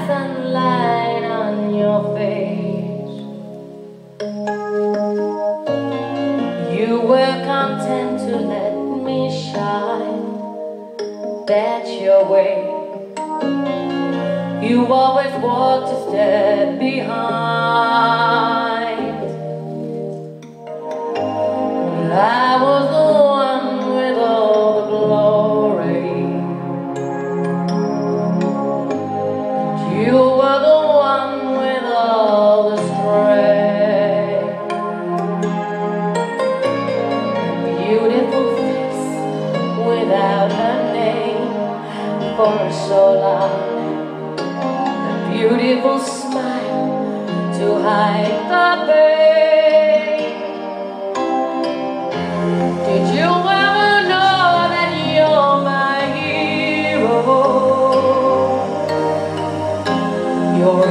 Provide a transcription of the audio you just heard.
sunlight on your face. You were content to let me shine. That's your way. You always walked a step behind. Well, I was the one with all the glory. You were the one with all the strength. Beautiful face without a name for so long. Beautiful smile to hide the pain. Did you ever know that you're my hero? You're